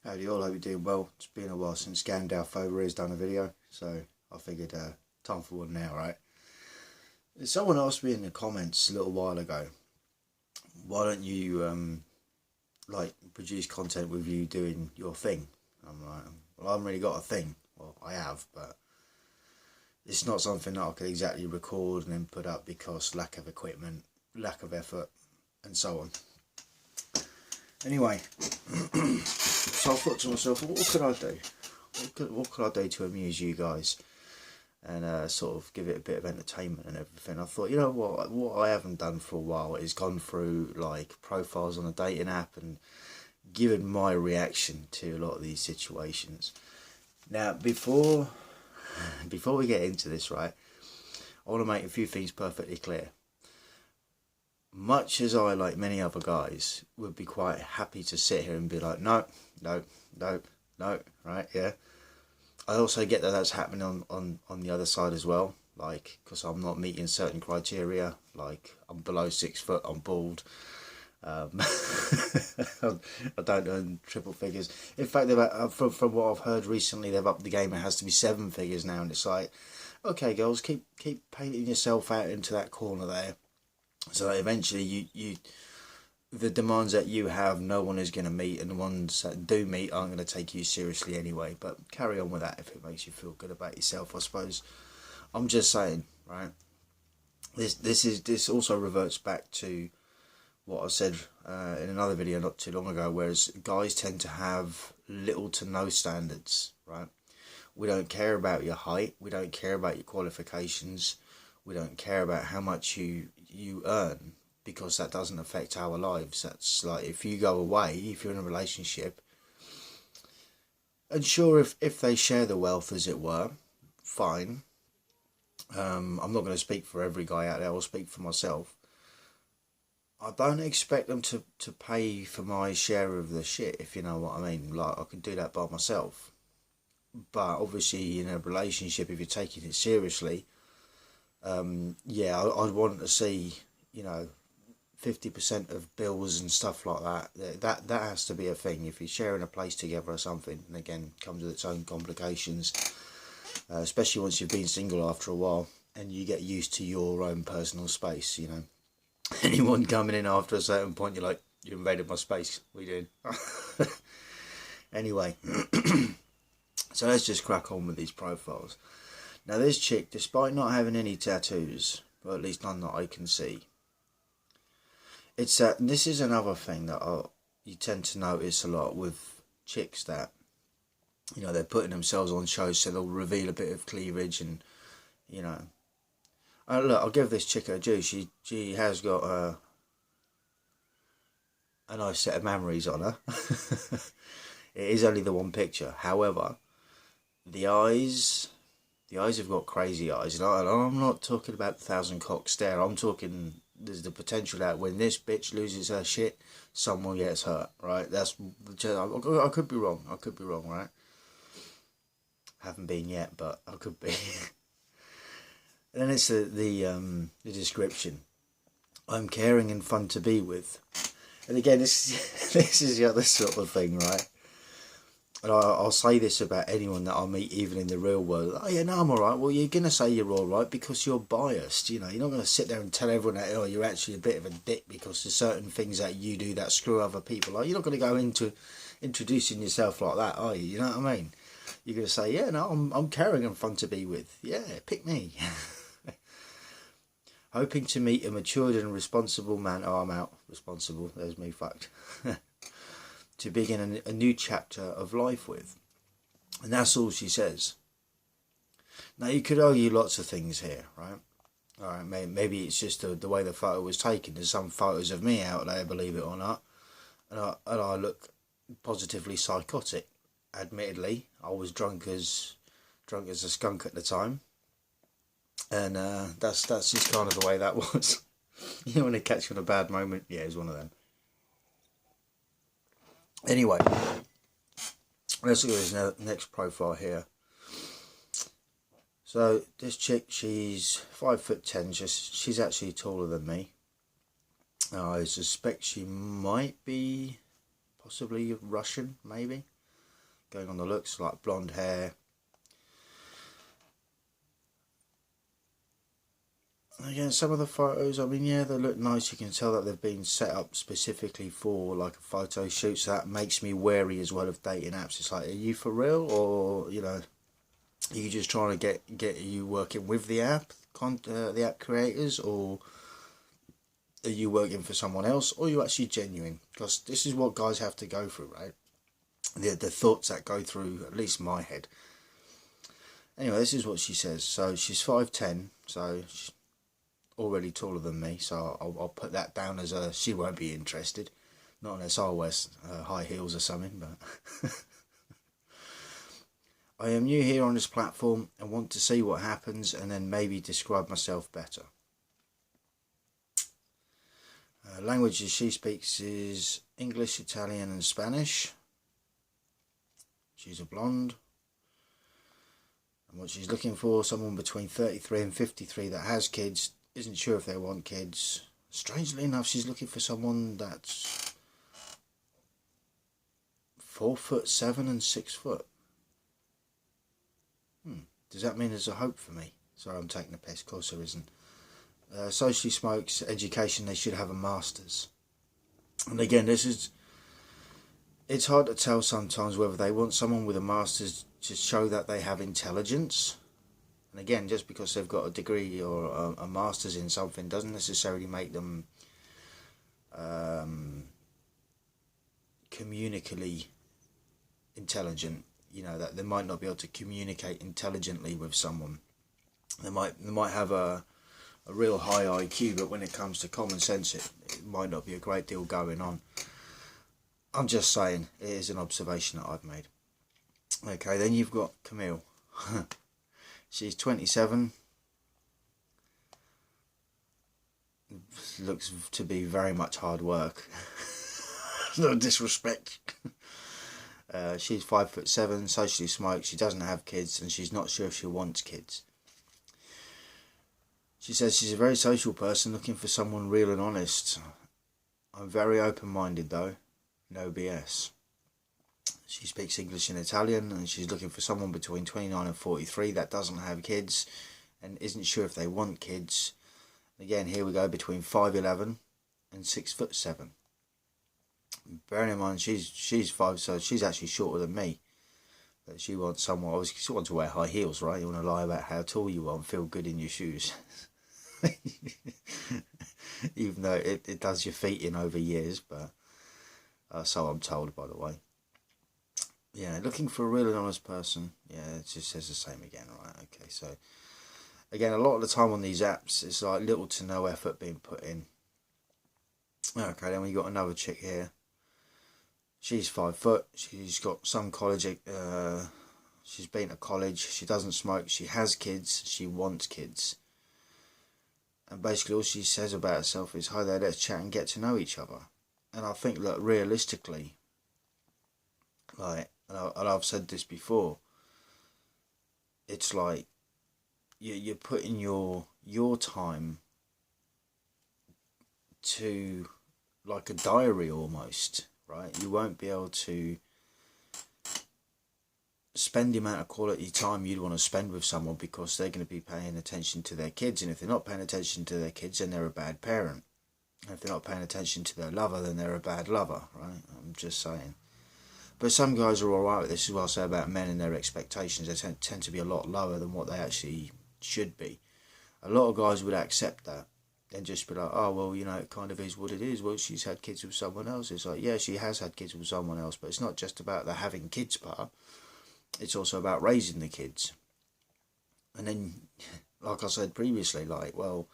Howdy all, hope you're doing well. It's been a while since Gandalf over has done a video, so I figured time for one now, right? Someone asked me in the comments a little while ago, why don't you produce content with you doing your thing? I'm like, well, I haven't really got a thing. Well, I have, but it's not something that I could exactly record and then put up because lack of equipment, lack of effort, and so on. Anyway, so I thought to myself, what could I do? What could I do to amuse you guys and sort of give it a bit of entertainment and everything? I thought, you know what I haven't done for a while is gone through like profiles on a dating app and given my reaction to a lot of these situations. Now, before we get into this, right, I want to make a few things perfectly clear. Much as I, like many other guys, would be quite happy to sit here and be like, no, right, yeah. I also get that that's happening on the other side as well, like, because I'm not meeting certain criteria, like, I'm below 6 foot, I'm bald, I don't earn triple figures. In fact, from what I've heard recently, they've upped the game, it has to be 7 figures now, and it's like, okay, girls, keep painting yourself out into that corner there. So that eventually the demands that you have, no one is going to meet, and the ones that do meet aren't going to take you seriously anyway. But carry on with that if it makes you feel good about yourself, I suppose. I'm just saying, right? This also reverts back to what I said in another video not too long ago, whereas guys tend to have little to no standards, right? We don't care about your height, we don't care about your qualifications, we don't care about how much you earn, because that doesn't affect our lives. That's like, if you go away, if you're in a relationship, and sure, if they share the wealth, as it were, fine. I'm not going to speak for every guy out there, I'll speak for myself. I don't expect them to pay for my share of the shit, if you know what I mean. Like, I can do that by myself. But obviously in a relationship, if you're taking it seriously, yeah, I'd want to see, 50% of bills and stuff like that. That has to be a thing. If you're sharing a place together or something, and again, comes with its own complications, especially once you've been single after a while and you get used to your own personal space, Anyone coming in after a certain point, you're like, you invaded my space, what are you doing? Anyway, so let's just crack on with these profiles. Now, this chick, despite not having any tattoos, or at least none that I can see, it's this is another thing that you tend to notice a lot with chicks, that they're putting themselves on shows, so they'll reveal a bit of cleavage, and look, I'll give this chick her due. She has got a nice set of memories on her. It is only the one picture, however, the eyes have got crazy eyes, and I'm not talking about the 1,000 cock stare. I'm talking, there's the potential that when this bitch loses her shit, someone gets hurt, right? I could be wrong, right? Haven't been yet, but I could be. And then it's the description. I'm caring and fun to be with. And again, this is the other sort of thing, right? And I'll say this about anyone that I meet, even in the real world. Oh yeah, no, I'm alright. Well, you're going to say you're alright because you're biased. You're not going to sit there and tell everyone that, oh, you're actually a bit of a dick because there's certain things that you do that screw other people. Like, you're not going to go into introducing yourself like that, are you? You know what I mean? You're going to say, yeah, no, I'm caring and fun to be with. Yeah, pick me. Hoping to meet a matured and responsible man. Oh, I'm out. Responsible. There's me fucked. To begin a new chapter of life with. And that's all she says. Now, you could argue lots of things here, right? Alright, maybe it's just the way the photo was taken. There's some photos of me out there, believe it or not, and I look positively psychotic. Admittedly, I was drunk as a skunk at the time. And that's just kind of the way that was. When they catch you in a bad moment, yeah, it was one of them. Anyway, let's look at this next profile here. So this chick, she's 5'10". She's actually taller than me. I suspect she might be possibly Russian, maybe. going on the looks, like blonde hair. Again, some of the photos, I mean, yeah, they look nice. You can tell that they've been set up specifically for like a photo shoot, so that makes me wary as well of dating apps. It's like, are you for real, or you know, are you just trying to get you working with the app, the app creators, or are you working for someone else, or are you actually genuine? Because this is what guys have to go through, right? The thoughts that go through at least my head. Anyway, this is what she says. So she's 5'10", so she's already taller than me, so I'll put that down as a she won't be interested. Not unless I wear high heels or something, but I am new here on this platform and want to see what happens and then maybe describe myself better. Languages she speaks is English, Italian and Spanish. She's a blonde. And what she's looking for, someone between 33 and 53 that has kids, isn't sure if they want kids. Strangely enough, she's looking for someone that's 4'7" and 6 foot. Does that mean there's a hope for me? Sorry, I'm taking the piss. Of course there isn't. Socially smokes, education, they should have a master's. And again, it's hard to tell sometimes whether they want someone with a master's to show that they have intelligence. And again, just because they've got a degree or a master's in something doesn't necessarily make them communicably intelligent. You know, that they might not be able to communicate intelligently with someone. They might have a real high IQ, but when it comes to common sense, it might not be a great deal going on. I'm just saying, it is an observation that I've made. Okay, then you've got Camille. She's 27. Looks to be very much hard work. No disrespect. She's 5'7", socially smokes, she doesn't have kids, and she's not sure if she wants kids. She says she's a very social person looking for someone real and honest. I'm very open-minded though, no BS. She speaks English and Italian, and she's looking for someone between 29 and 43 that doesn't have kids and isn't sure if they want kids. Again, here we go, between 5'11" and 6'7". Bearing in mind she's 5, so she's actually shorter than me. But she wants someone, obviously she wants to wear high heels, right? You want to lie about how tall you are and feel good in your shoes. Even though it does your feet in over years, but so I'm told, by the way. Yeah, looking for a real and honest person. Yeah, it just says the same again, right? Okay, so again, a lot of the time on these apps, it's like little to no effort being put in. Okay, then we got another chick here. She's 5 foot. She's got some college. She's been to college. She doesn't smoke. She has kids. She wants kids. And basically all she says about herself is, hi there, let's chat and get to know each other. And I think, look, realistically, like, and I've said this before, it's like you're putting your time to like a diary almost, right? You won't be able to spend the amount of quality time you'd want to spend with someone because they're going to be paying attention to their kids, and if they're not paying attention to their kids, then they're a bad parent. And if they're not paying attention to their lover, then they're a bad lover, right? I'm just saying. But some guys are alright with this. This is what I say about men and their expectations. They tend to be a lot lower than what they actually should be. A lot of guys would accept that and just be like, oh, well, you know, it kind of is what it is. Well, she's had kids with someone else. It's like, yeah, she has had kids with someone else, but it's not just about the having kids part. It's also about raising the kids. And then, like I said previously, like, well,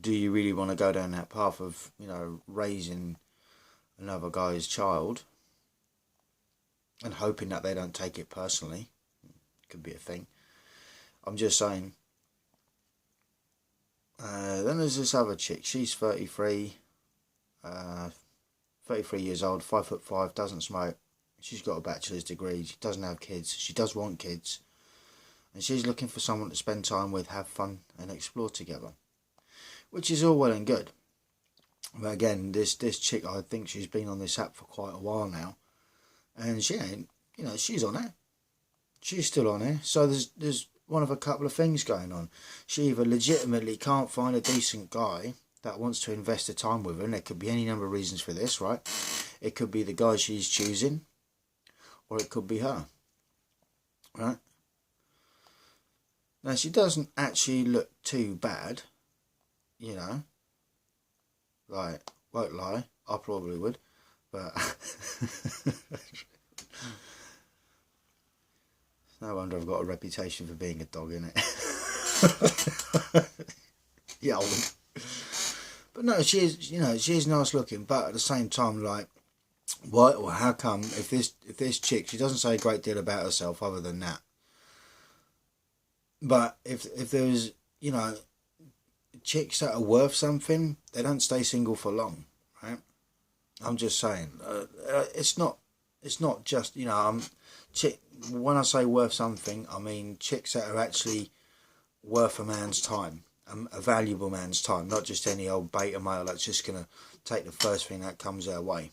do you really want to go down that path of, you know, raising another guy's child and hoping that they don't take it personally? Could be a thing. I'm just saying. Then there's this other chick. She's 33. 33 years old, 5'5", doesn't smoke. She's got a bachelor's degree. She doesn't have kids. She does want kids. And she's looking for someone to spend time with, have fun and explore together. Which is all well and good. But again, this chick, I think she's been on this app for quite a while now. And she ain't you know, she's on it. She's still on it. So there's one of a couple of things going on. She either legitimately can't find a decent guy that wants to invest the time with her, and there could be any number of reasons for this, right? It could be the guy she's choosing, or it could be her, right? Now, she doesn't actually look too bad, you know. Like, won't lie, I probably would, but no wonder I've got a reputation for being a dog, innit? Yeah, I would. But no, she is, you know, she is nice looking, but at the same time, like, why or how come if this chick, she doesn't say a great deal about herself other than that. But if there was, you know, chicks that are worth something, they don't stay single for long, right? I'm just saying, it's not just, you know, when I say worth something, I mean chicks that are actually worth a man's time, a valuable man's time, not just any old beta male that's just gonna take the first thing that comes their way,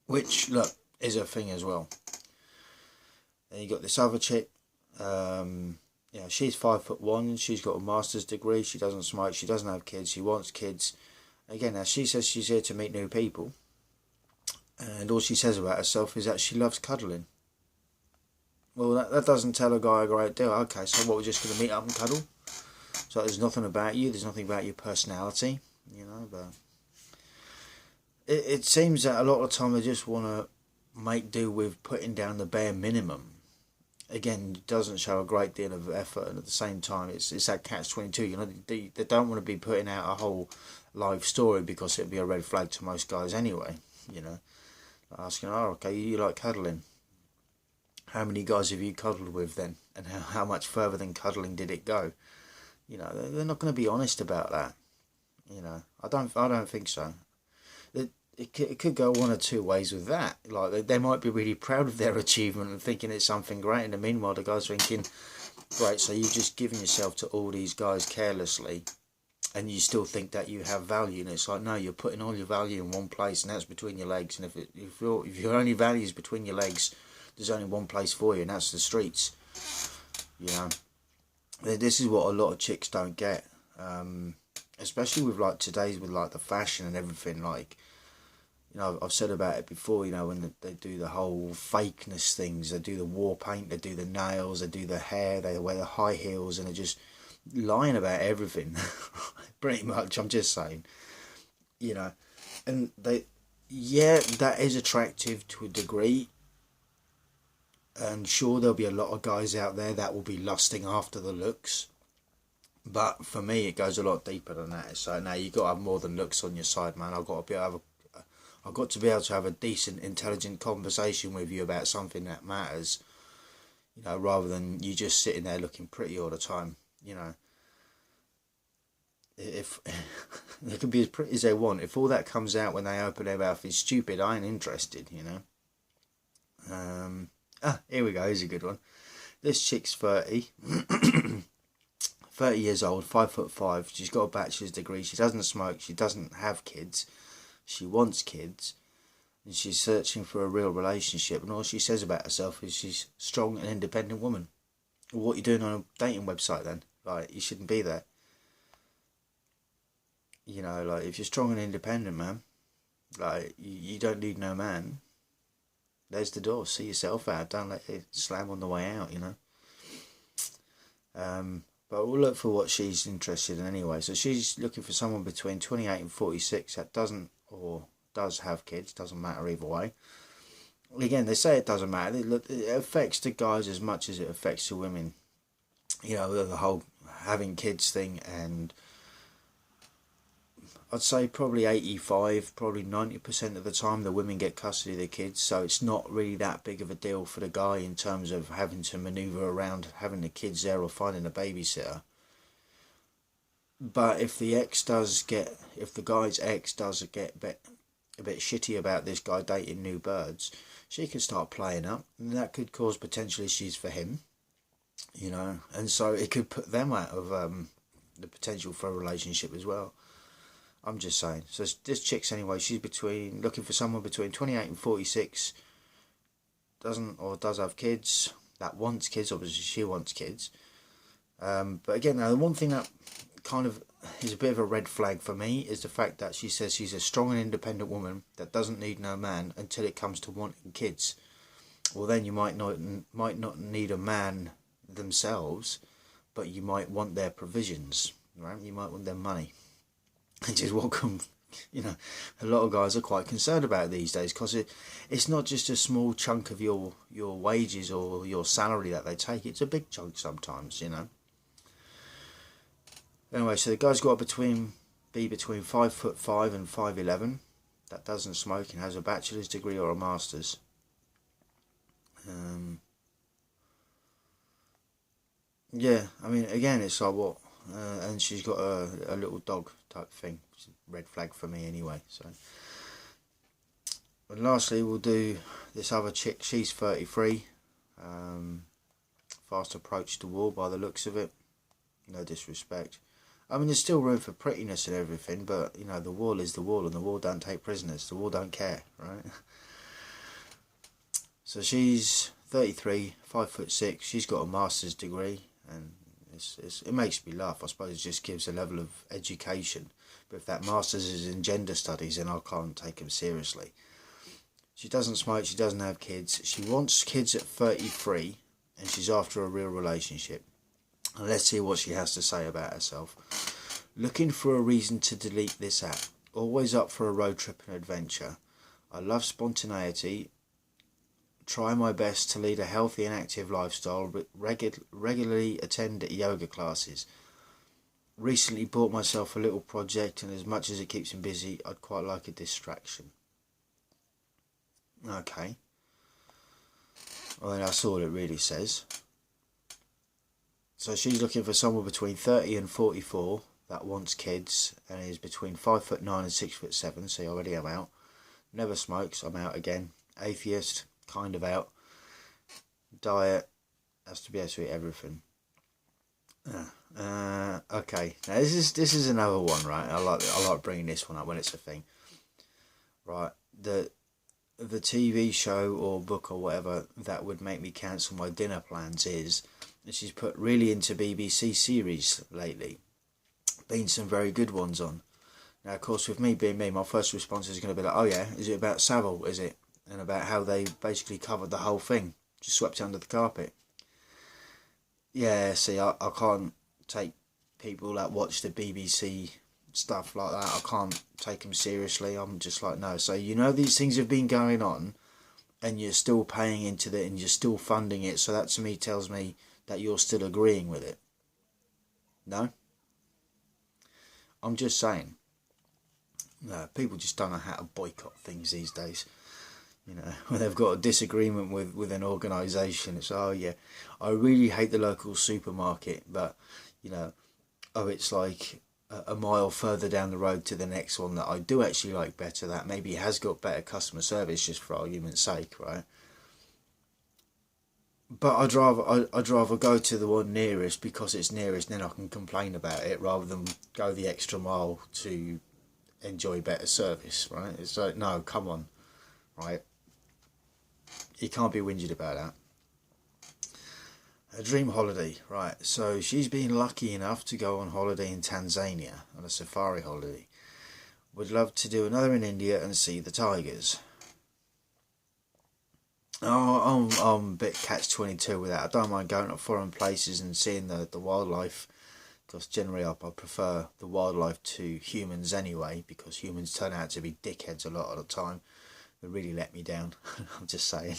which, look, is a thing as well. Then you got this other chick. Yeah, she's 5'1", she's got a master's degree, she doesn't smoke, she doesn't have kids, she wants kids. Again, now she says she's here to meet new people, and all she says about herself is that she loves cuddling. Well, that doesn't tell a guy a great deal. Okay, so what, we're just going to meet up and cuddle? So there's nothing about you, there's nothing about your personality, you know, but it seems that a lot of the time they just want to make do with putting down the bare minimum. Again, it doesn't show a great deal of effort, and at the same time, it's that catch-22. You know, they don't want to be putting out a whole live story because it'd be a red flag to most guys anyway. You know, asking, oh, okay, you like cuddling. How many guys have you cuddled with then, and how much further than cuddling did it go? You know, they're not going to be honest about that. You know, I don't think so. It could go one or two ways with that. Like, they might be really proud of their achievement and thinking it's something great, and meanwhile the guy's thinking, great, so you've just given yourself to all these guys carelessly, and you still think that you have value. And it's like, no, you're putting all your value in one place, and that's between your legs. And if your only value is between your legs, there's only one place for you, and that's the streets. You know, this is what a lot of chicks don't get, especially with like today's, with like the fashion and everything. Like, you know, I've said about it before, you know, when they do the whole fakeness things, they do the war paint, they do the nails, they do the hair, they wear the high heels, and they're just lying about everything. Pretty much, I'm just saying, you know, and yeah, that is attractive to a degree, and sure, there'll be a lot of guys out there that will be lusting after the looks, but for me, it goes a lot deeper than that. So now you've got to have more than looks on your side, man. I've got to be able to have a decent, intelligent conversation with you about something that matters, you know, rather than you just sitting there looking pretty all the time, you know. If they can be as pretty as they want, if all that comes out when they open their mouth is stupid, I ain't interested, you know. Here we go, here's a good one. This chick's 30, 30 years old, 5'5", she's got a bachelor's degree, she doesn't smoke, she doesn't have kids. She wants kids, and she's searching for a real relationship, and all she says about herself is she's a strong and independent woman. Well, what are you doing on a dating website then? Like, you shouldn't be there. You know, like, if you're strong and independent, man, like, you don't need no man. There's the door, see yourself out, don't let it slam on the way out, you know. But we'll look for what she's interested in anyway. So she's looking for someone between 28 and 46 that doesn't or does have kids, doesn't matter either way. Again, they say it doesn't matter. It affects the guys as much as it affects the women. You know, the whole having kids thing, and I'd say probably 85, probably 90% of the time the women get custody of the kids, so it's not really that big of a deal for the guy in terms of having to manoeuvre around having the kids there or finding a babysitter. But if the guy's ex does get a bit shitty about this guy dating new birds, she could start playing up, and that could cause potential issues for him, you know, and so it could put them out of the potential for a relationship as well. I'm just saying. So this chick's anyway, she's looking for someone between 28 and 46 doesn't or does have kids, that wants kids. Obviously, she wants kids. But again, now the one thing that kind of is a bit of a red flag for me is the fact that she says she's a strong and independent woman that doesn't need no man until it comes to wanting kids. Well, then you might not need a man themselves, but you might want their provisions, right? You might want their money, which is what a lot of guys are quite concerned about these days, because it's not just a small chunk of your wages or your salary that they take. It's a big chunk sometimes, Anyway, so the guy's got between 5'5" and 5'11", that doesn't smoke and has a bachelor's degree or a master's. Yeah, I mean, again, it's like what, and she's got a little dog type thing, which is a red flag for me anyway. So, and lastly, we'll do this other chick. She's 33, fast approach to war by the looks of it. No disrespect. I mean, there's still room for prettiness and everything, but the wall is the wall, and the wall don't take prisoners. The wall don't care, right? So she's 33, 5'6". She's got a master's degree, and it makes me laugh. I suppose it just gives a level of education. But if that master's is in gender studies, then I can't take him seriously. She doesn't smoke. She doesn't have kids. She wants kids at 33, and she's after a real relationship. And let's see what she has to say about herself. Looking for a reason to delete this app. Always up for a road trip and adventure. I love spontaneity. Try my best to lead a healthy and active lifestyle, but regularly attend yoga classes. Recently bought myself a little project, and as much as it keeps me busy, I'd quite like a distraction. Okay. Well, that's all it really says. So she's looking for someone between 30 and 44 that wants kids and is between 5'9" and 6'7", so already I'm out. Never smokes, I'm out again. Atheist, kind of out. Diet, has to be able to eat everything. Okay, now this is another one, right? I like bringing this one up when it's a thing. Right, the TV show or book or whatever that would make me cancel my dinner plans is, and she's put really into BBC series lately. Been some very good ones on. Now, of course, with me being me, my first response is going to be like, oh yeah, is it about Savile, is it? And about how they basically covered the whole thing, just swept it under the carpet. Yeah, see, I can't take people that watch the BBC stuff like that. I can't take them seriously. I'm just like, no. So these things have been going on, and you're still paying into it, and you're still funding it. So that to me tells me that you're still agreeing with it. No? I'm just saying. No, people just don't know how to boycott things these days. When they've got a disagreement with an organisation, it's, oh yeah, I really hate the local supermarket, but, it's like a mile further down the road to the next one that I do actually like better, that maybe has got better customer service, just for argument's sake, right? But I'd rather go to the one nearest because it's nearest, and then I can complain about it, rather than go the extra mile to enjoy better service, right? It's like, no, come on, right? You can't be whinging about that. A dream holiday, right? So she's been lucky enough to go on holiday in Tanzania, on a safari holiday. Would love to do another in India and see the tigers. Oh, I'm a bit catch-22 with that. I don't mind going to foreign places and seeing the wildlife, because generally I prefer the wildlife to humans anyway, because humans turn out to be dickheads a lot of the time. They really let me down. I'm just saying.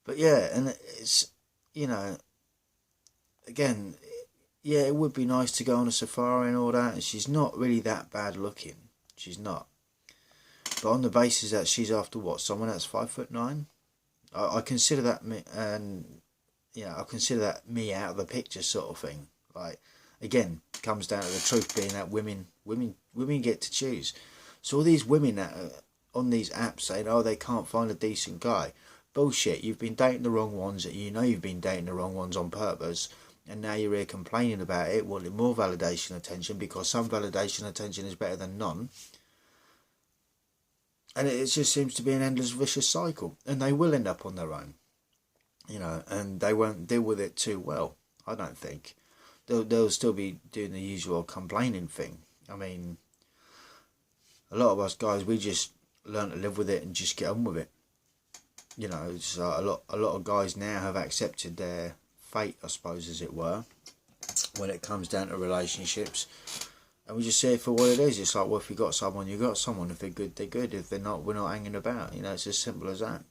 But yeah, and it's, again, yeah, it would be nice to go on a safari and all that, and she's not really that bad looking. She's not. But on the basis that she's after what, someone that's 5'9", I consider that me, and I consider that me out of the picture sort of thing. Like, again, comes down to the truth being that women get to choose. So all these women that are on these apps saying, oh, they can't find a decent guy. Bullshit, you've been dating the wrong ones, you've been dating the wrong ones on purpose, and now you're here complaining about it, wanting more validation attention, because some validation attention is better than none. And it just seems to be an endless vicious cycle, and they will end up on their own, you know, and they won't deal with it too well, I don't think. They'll still be doing the usual complaining thing. I mean, a lot of us guys, we just learn to live with it and just get on with it. You know, it's a lot of guys now have accepted their fate, I suppose, as it were, when it comes down to relationships. And we just see it for what it is. It's like, well, if you got someone, you got someone. If they're good, they're good. If they're not, we're not hanging about. You know, it's as simple as that.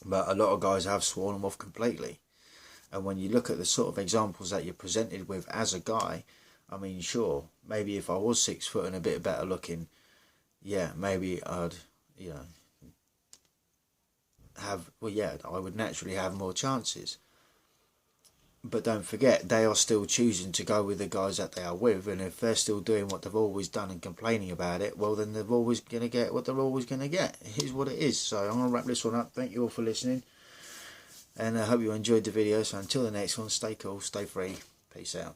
But a lot of guys have sworn them off completely. And when you look at the sort of examples that you're presented with as a guy, I mean, sure, maybe if I was 6 foot and a bit better looking, yeah, maybe I'd, you know, I would naturally have more chances. But don't forget, they are still choosing to go with the guys that they are with, and if they're still doing what they've always done and complaining about it, well, then they're always going to get what they're always going to get. Here's what it is. So I'm going to wrap this one up. Thank you all for listening, and I hope you enjoyed the video. So until the next one, stay cool, stay free, peace out.